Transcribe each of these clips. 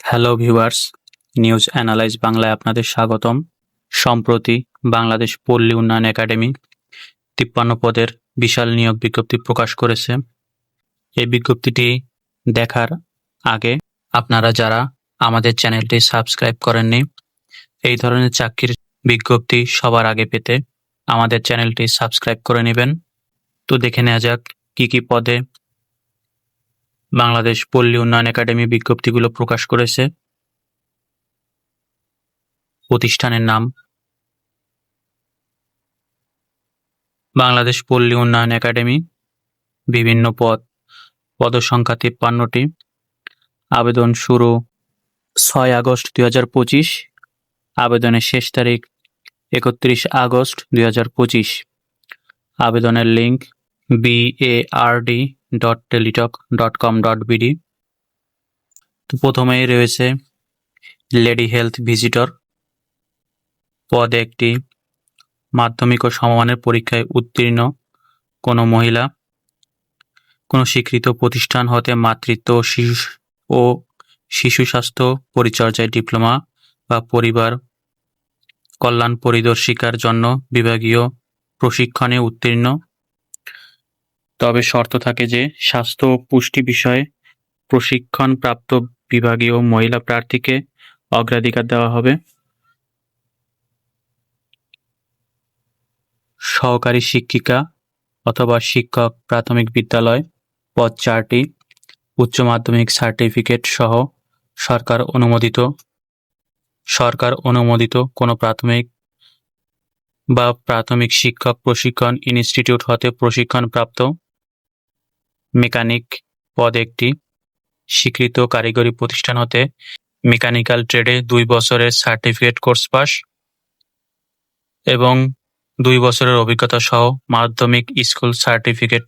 Hello viewers, news analyse বাংলায় আপনাদের স্বাগতম। সম্প্রতি বাংলাদেশ পল্লী উন্নয়ন একাডেমি ৫৩ পদের বিশাল নিয়োগ বিজ্ঞপ্তি প্রকাশ করেছে। এই বিজ্ঞপ্তিটি দেখার আগে আপনারা যারা আমাদের চ্যানেলটি সাবস্ক্রাইব করেননি, এই ধরনের চাকরির বিজ্ঞপ্তি সবার আগে পেতে আমাদের চ্যানেলটি সাবস্ক্রাইব করে নেবেন। তো দেখে নেওয়া যাক কী কী পদে বাংলাদেশ পল্লী উন্নয়ন একাডেমি বিজ্ঞপ্তিগুলো প্রকাশ করেছে। প্রতিষ্ঠানের নাম বাংলাদেশ পল্লী উন্নয়ন একাডেমি। বিভিন্ন পদসংখ্যা ৫৩টি। আবেদন শুরু ৬ আগস্ট ২০২৫। আবেদনের শেষ তারিখ ৩১ আগস্ট ২০২৫। আবেদনের লিঙ্ক bard.teletalk.com.bd। তো প্রথমেই রয়েছে লেডি হেলথ ভিজিটর পদ একটি। মাধ্যমিক ও সমমানের পরীক্ষায় উত্তীর্ণ কোনো মহিলা কোনো স্বীকৃত প্রতিষ্ঠান হতে মাতৃত্ব ও শিশু স্বাস্থ্য পরিচর্যায় ডিপ্লোমা বা পরিবার কল্যাণ পরিদর্শিকার জন্য বিভাগীয় প্রশিক্ষণে উত্তীর্ণ। তবে শর্ত থাকে যে স্বাস্থ্য ও পুষ্টি বিষয়ে প্রশিক্ষণপ্রাপ্ত বিভাগীয় মহিলা প্রার্থীকে অগ্রাধিকার দেওয়া হবে। সহকারী শিক্ষিকা অথবা শিক্ষক প্রাথমিক বিদ্যালয় পদ ৪টি। উচ্চ মাধ্যমিক সার্টিফিকেট সহ সরকার অনুমোদিত কোনো প্রাথমিক শিক্ষক প্রশিক্ষণ ইনস্টিটিউট হতে প্রশিক্ষণপ্রাপ্ত। মেকানিক পদ একটি। স্বীকৃত কারিগরি প্রতিষ্ঠান হতে মেকানিক্যাল ট্রেডে ২ বছরের সার্টিফিকেট কোর্স পাস এবং ২ বছরের অভিজ্ঞতা সহ মাধ্যমিক স্কুল সার্টিফিকেট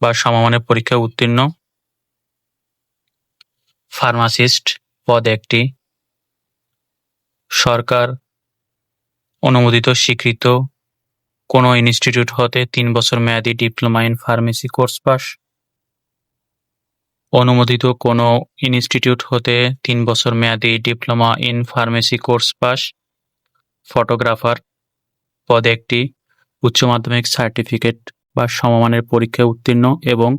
বা সমমানের পরীক্ষায় উত্তীর্ণ। ফার্মাসিস্ট পদ একটি। সরকার অনুমোদিত স্বীকৃত কোনো ইনস্টিটিউট হতে ৩ বছর মেয়াদী diploma in pharmacy course pass. অনুমোদিত কোনো ইনস্টিটিউট হতে ৩ বছর মেয়াদী diploma in pharmacy course pass. Photographer পদ একটি। উচ্চ মাধ্যমিক সার্টিফিকেট বা সমমানের পরীক্ষায় উত্তীর্ণ এবং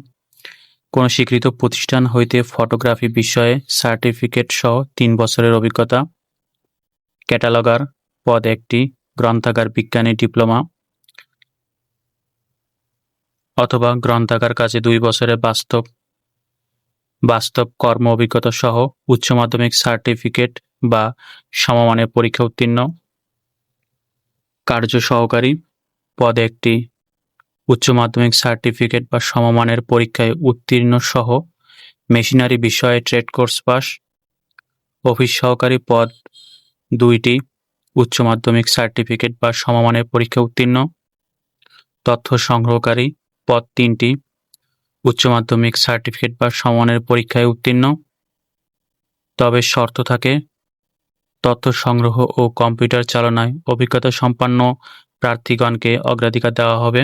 কোনো স্বীকৃত প্রতিষ্ঠান হইতে ফটোগ্রাফি বিষয়ে সার্টিফিকেট সহ ৩ বছরের অভিজ্ঞতা। ক্যাটালগার পদ একটি। গ্রন্থাগার বিজ্ঞানী ডিপ্লোমা অথবা গ্রন্থাগার কাজে ২ বছরের বাস্তব কর্ম অভিজ্ঞতা সহ উচ্চ মাধ্যমিক সার্টিফিকেট বা সমমানের পরীক্ষা উত্তীর্ণ। কার্য সহকারী পদ একটি। উচ্চ মাধ্যমিক সার্টিফিকেট বা সমমানের পরীক্ষায় উত্তীর্ণ সহ মেশিনারি বিষয়ে ট্রেড কোর্স পাস। অফিস সহকারী পদ ২টি। উচ্চ মাধ্যমিক সার্টিফিকেট বা সমমানের পরীক্ষা উত্তীর্ণ। তথ্য সংগ্রহকারী পদ ৩টি। উচ্চ মাধ্যমিক সার্টিফিকেট বা সমমানের পরীক্ষায় উত্তীর্ণ। তবে শর্ত থাকে তথ্য সংগ্রহ ও কম্পিউটার চালনায় অভিজ্ঞতা সম্পন্ন প্রার্থীগণকে অগ্রাধিকার দেওয়া হবে।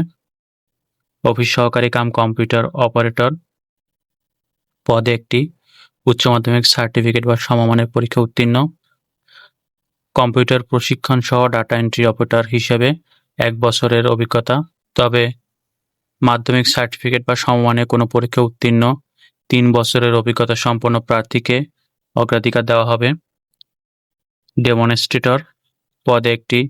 অফিস সহকারী কাম কম্পিউটার অপারেটর পদ একটি। উচ্চ মাধ্যমিক সার্টিফিকেট বা সমমানের পরীক্ষা উত্তীর্ণ। কম্পিউটার প্রশিক্ষণ সহ ডাটা এন্ট্রি অপারেটর হিসেবে ১ বছরের অভিজ্ঞতা। তবে মাধ্যমিক সার্টিফিকেট বা সমমানের কোনো পরীক্ষা উত্তীর্ণ ৩ বছরের অভিজ্ঞতা সম্পন্ন প্রার্থীকে অগ্রাধিকার দেওয়া হবে। ডেমনস্ট্রেটর পদ একটি।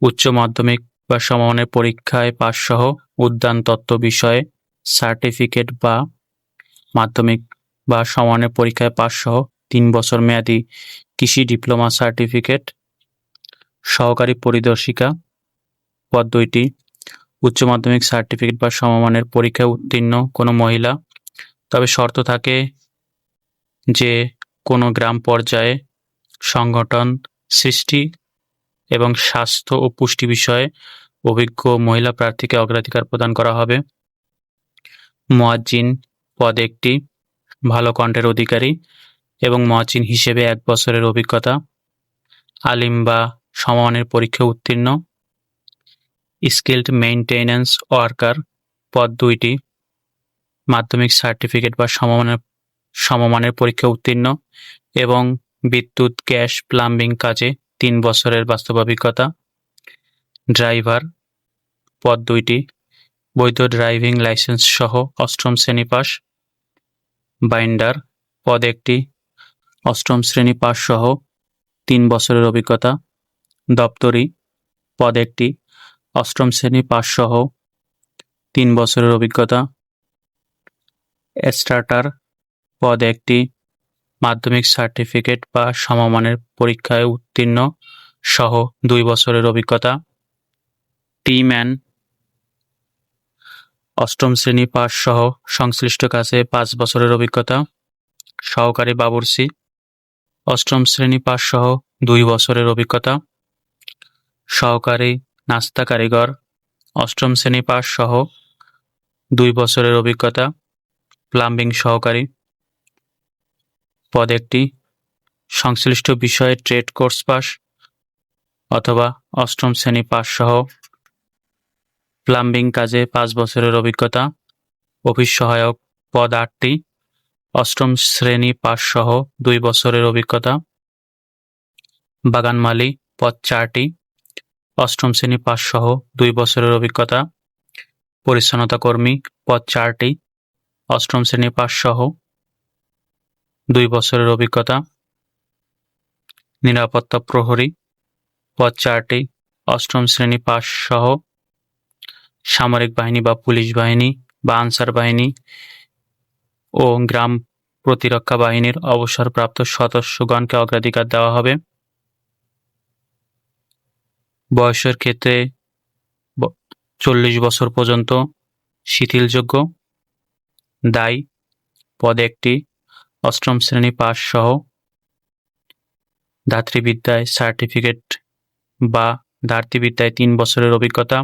উচ্চ মাধ্যমিক বা সমমানের পরীক্ষায় পাসসহ উদ্যান তত্ত্ব বিষয়ে সার্টিফিকেট বা মাধ্যমিক বা সমমানের পরীক্ষায় পাসসহ ৩ বছর মেয়াদী কৃষি ডিপ্লোমা সার্টিফিকেট। সহকারী পরিদর্শিকা পদ ২টি। উচ্চ মাধ্যমিক সার্টিফিকেট বা সমমানের পরীক্ষায় উত্তীর্ণ কোনো মহিলা। তবে শর্ত থাকে যে কোনো গ্রাম পর্যায়ে সংগঠন সৃষ্টি এবং স্বাস্থ্য ও পুষ্টি বিষয়ে অভিজ্ঞ মহিলা প্রার্থীকে অগ্রাধিকার প্রদান করা হবে। মুয়াজ্জিন পদ একটি। ভালো কণ্ঠের অধিকারী এবং মুয়াজ্জিন হিসেবে ১ বছরের অভিজ্ঞতা। আলিম বা সমমানের পরীক্ষা উত্তীর্ণ। স্কিলড মেইনটেন্যান্স ওয়ার্কার পদ ২টি। মাধ্যমিক সার্টিফিকেট বা সমমানের সমমানের পরীক্ষায় উত্তীর্ণ এবং বিদ্যুৎ, গ্যাস, প্লাম্বিং কাজে 3 বছরের বাস্তব অভিজ্ঞতা। ড্রাইভার পদ 2টি, বৈধ ড্রাইভিং লাইসেন্স সহ 8ম শ্রেণী পাস। বাইন্ডার পদ 1টি, 8ম শ্রেণী পাস সহ 3 বছরের অভিজ্ঞতা। দপ্তরি পদ 1টি, 8ম শ্রেণী পাস সহ 3 বছরের অভিজ্ঞতা। স্টার্টার পদ 1টি, মাধ্যমিক সার্টিফিকেট বা সমমানের পরীক্ষায় উত্তীর্ণ সহ 2 বছরের অভিজ্ঞতা। টি-ম্যান 8ম শ্রেণী পাস সহ সংশ্লিষ্ট কাজে 5 বছরের অভিজ্ঞতা। সহকারী বাবুর্চি 8ম শ্রেণী পাস সহ 2 বছরের অভিজ্ঞতা। সহকারী নাস্তা কারিগর 8ম শ্রেণী পাস সহ 2 বছরের অভিজ্ঞতা। প্লাম্বিং সহকারী পদ 1টি, সংশ্লিষ্ট বিষয়ে ট্রেড কোর্স পাস অথবা 8ম শ্রেণী পাস সহ প্লাম্বিং কাজে 5 বছরের অভিজ্ঞতা। অফিস সহায়ক পদ 8টি, 8ম শ্রেণী পাস সহ 2 বছরের অভিজ্ঞতা। বাগান মালি পদ 4টি, 8ম শ্রেণী পাস সহ 2 বছরের অভিজ্ঞতা। পরিচ্ছন্নতা কর্মী পদ 4টি, 8ম শ্রেণী পাস সহ 2 বছরের অভিজ্ঞতা। নিরাপত্তা প্রহরী পদ 4টি, 8ম শ্রেণী পাস সহ সামরিক বাহিনী বা পুলিশ বাহিনী বা আনসার বাহিনী ও গ্রাম প্রতিরক্ষা বাহিনীর অবসরপ্রাপ্ত সদস্যগণকে অগ্রাধিকার দেওয়া হবে। বয়সের ক্ষেত্রে 40 বছর পর্যন্ত শিথিলযোগ্য। দায় পদ 1টি, 8ম শ্রেণী পাস সহ ধাত্রীবিদ্যায় সার্টিফিকেট বা ধাত্রীবিদ্যায় 3 বছরের অভিজ্ঞতা।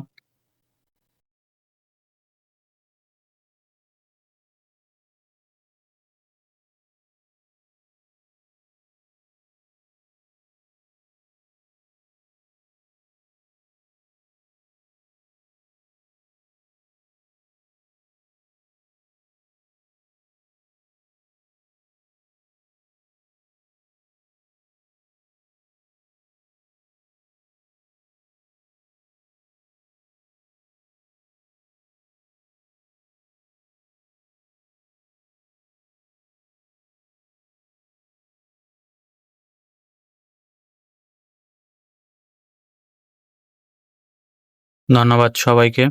ধন্যবাদ সবাইকে।